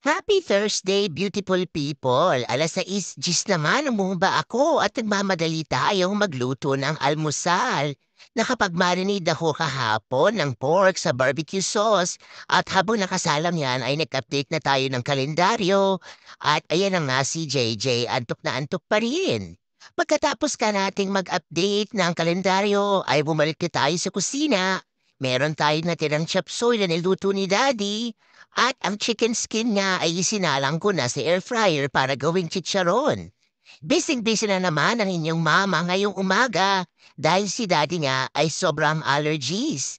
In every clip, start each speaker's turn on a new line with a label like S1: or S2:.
S1: Happy Thursday, beautiful people! 6:10 naman umumba ako at nagmamadali tayong magluto ng almusal. Nakapag-marinate ako kahapon ng pork sa barbecue sauce at habang nakasalang yan ay nag-update na tayo ng kalendaryo at ayan na nga si JJ, antok na antok pa rin. Pagkatapos ka nating mag-update ng kalendaryo ay bumalik na tayo sa kusina. Meron tayong natirang chop suey na niluto ni Daddy at ang chicken skin nga ay isinalang ko na sa air fryer para gawing chicharon. Bising-busy na naman ang inyong mama ngayong umaga dahil si daddy nga ay sobrang allergies.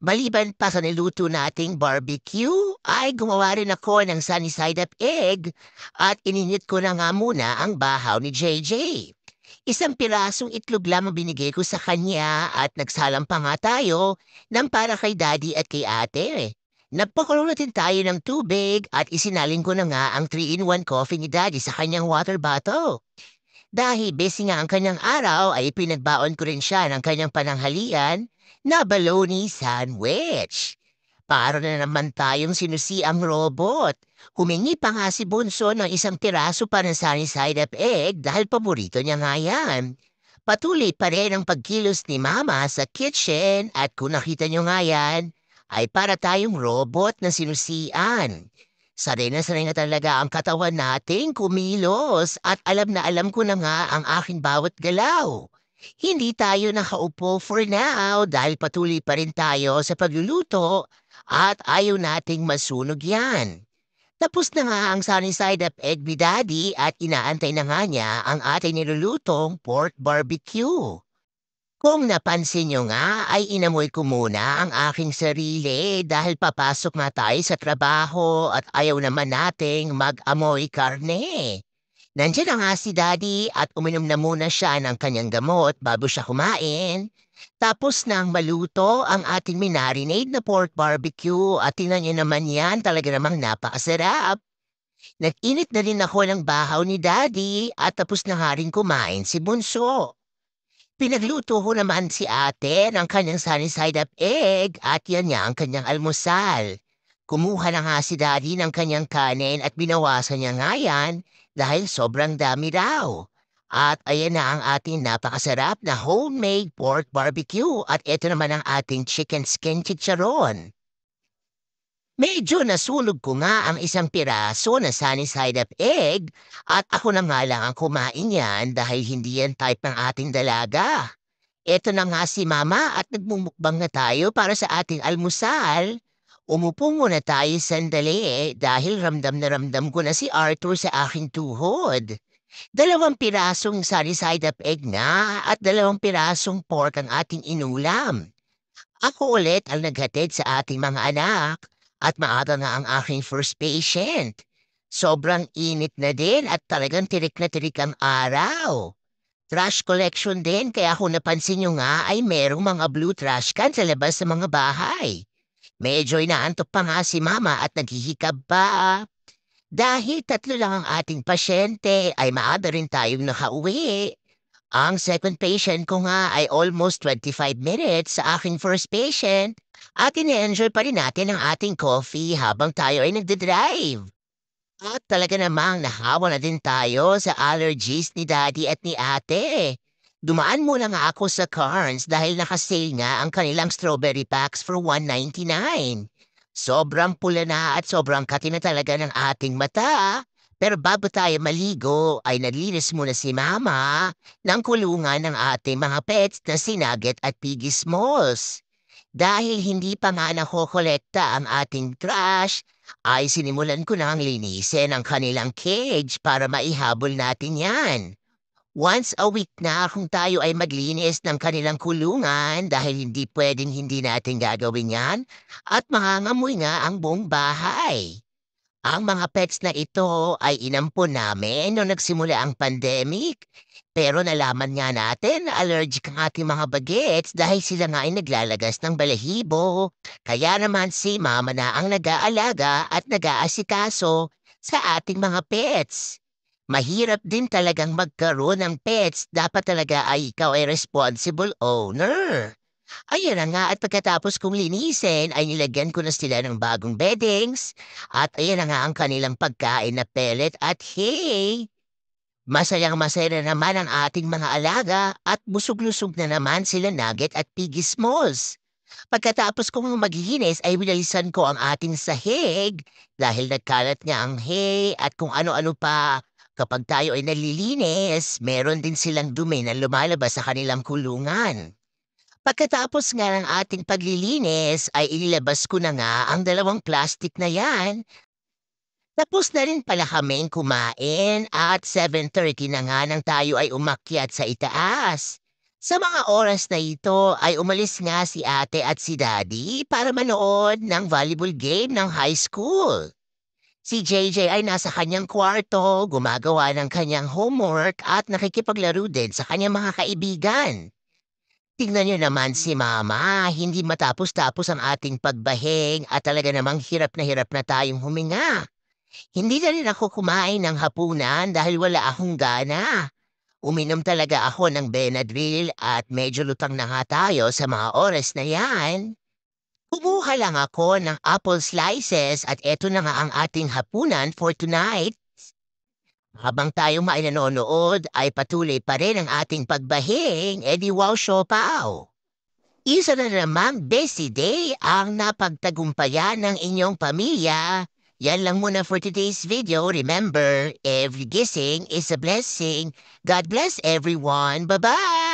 S1: Maliban pa sa niluto nating barbecue, ay gumawa rin ako ng sunny side up egg at ininit ko na nga muna ang bahaw ni JJ. Isang pirasong itlog lang ang binigay ko sa kanya at nagsalang pa nga tayo ng para kay daddy at kay ate. Nagpakulo na din tayo ng tubig at isinalin ko na nga ang 3-in-1 coffee ni daddy sa kanyang water bottle. Dahil busy nga ang kanyang araw ay pinagbaon ko rin siya ng kanyang pananghalian na bologna sandwich. Para na naman tayong sinusi ang robot. Humingi pa nga si Bunso ng isang piraso pa ng sunny side up egg dahil paborito niya nga yan. Patuloy pa rin ang pagkilos ni Mama sa kitchen at kung nakita niyo nga yan, ay para tayong robot na sinusian. Sanay na talaga ang katawan nating kumilos at alam na alam ko na nga ang aking bawat galaw. Hindi tayo nakaupo for now dahil patuloy pa rin tayo sa pagluluto at ayaw nating masunog yan. Tapos na nga ang sunny side up egg ni Daddy at inaantay na nga niya ang ating nilulutong pork barbecue. Kung napansin nyo nga ay inamoy ko muna ang aking sarili dahil papasok na tayo sa trabaho at ayaw naman nating mag-amoy karne. Nandiyan na nga si Daddy at uminom na muna siya ng kanyang gamot bago siya kumain. Tapos nang maluto ang ating minarinade na pork barbecue at tingnan niyo naman yan, talaga namang napakasarap. Nag-init na rin ako ng bahaw ni Daddy at tapos na nga rin kumain si Bunso. Pinagluto ko naman si ate ng kanyang sunny side up egg at yan niya ang kanyang almusal. Kumuha na nga si daddy ng kanyang kanin at binawasan niya nga yan dahil sobrang dami raw. At ayan na ang ating napakasarap na homemade pork barbecue at ito naman ang ating chicken skin chicharon. Medyo nasunog ko nga ang isang piraso na sunny side up egg at ako na nga lang ang kumain yan dahil hindi yan type ng ating dalaga. Eto na nga si Mama at nagmumukbang na tayo para sa ating almusal. Umupo muna tayo sandali dahil ramdam na ramdam ko na si Arthur sa aking tuhod. 2 pirasong sunny side up egg na at 2 pirasong pork ang ating inulam. Ako ulit ang naghatid sa ating mga anak at maaga nga ang aking first patient. Sobrang init na din at talagang tirik na tirik ang araw. Trash collection din kaya kung napansin nyo nga ay merong mga blue trash can sa labas ng mga bahay. Medyo inaantok pa nga si Mama at naghihikab pa. Dahil 3 lang ang ating pasyente ay maaga rin tayong nakauwi. Ang second patient ko nga ay almost 25 minutes sa aking first patient at ine-enjoy pa rin natin ang ating coffee habang tayo ay nagde-drive. At talaga namang nahawa na din tayo sa allergies ni daddy at ni ate. Dumaan muna nga ako sa Carnes dahil nakasale nga ang kanilang strawberry packs for 199. Sobrang pula na at sobrang kati na talaga ng ating mata. Pero bago tayo maligo ay naglinis muna si Mama ng kulungan ng ating mga pets na si Nugget at Piggy Smalls. Dahil hindi pa nga nakokolekta ang ating trash, ay sinimulan ko nang linisin ang kanilang cage para maihabol natin yan. Once a week na kung tayo ay maglinis ng kanilang kulungan dahil hindi pwedeng hindi natin gagawin yan at mangangamoy nga ang buong bahay. Ang mga pets na ito ay inampon namin nung nagsimula ang pandemic. Pero nalaman nga natin na allergic ang ating mga bagets dahil sila nga ay naglalagas ng balahibo. Kaya naman si Mama na ang nag-aalaga at nag-aasikaso sa ating mga pets. Mahirap din talagang magkaroon ng pets. Dapat talaga ay ikaw ay responsible owner. Ayun na nga at pagkatapos kong linisin ay nilagyan ko na sila ng bagong beddings at ayan na nga ang kanilang pagkain na pellet at hay. Masayang-masaya na naman ang ating mga alaga at busog-lusog na naman sila Nugget at Piggy Smalls. Pagkatapos kong maglinis ay binalisan ko ang ating sahig dahil nagkalat nga ang hay at kung ano-ano pa. Kapag tayo ay nalilinis, meron din silang dumi na lumalabas sa kanilang kulungan. Pagkatapos nga ng ating paglilinis ay inilabas ko na nga ang dalawang plastic na yan. Tapos na rin pala kaming kumain at 7:30 na nga nang tayo ay umakyat sa itaas. Sa mga oras na ito ay umalis nga si ate at si daddy para manood ng volleyball game ng high school. Si JJ ay nasa kanyang kwarto, gumagawa ng kanyang homework at nakikipaglaro din sa kanyang mga kaibigan. Tingnan niyo naman si mama, hindi matapos-tapos ang ating pagbahing at talaga namang hirap na tayong huminga. Hindi na rin ako kumain ng hapunan dahil wala akong gana. Uminom talaga ako ng Benadryl at medyo lutang na nga tayo sa mga oras na yan. Kumuha lang ako ng apple slices at eto na nga ang ating hapunan for tonight. Habang tayo ay nanonood ay patuloy pa rin ang ating pagbahing, edi wow siopaw. Isa na namang busy day ang napagtagumpayan ng inyong pamilya. Yan lang muna for today's video. Remember, every gising is a blessing. God bless everyone. Bye-bye!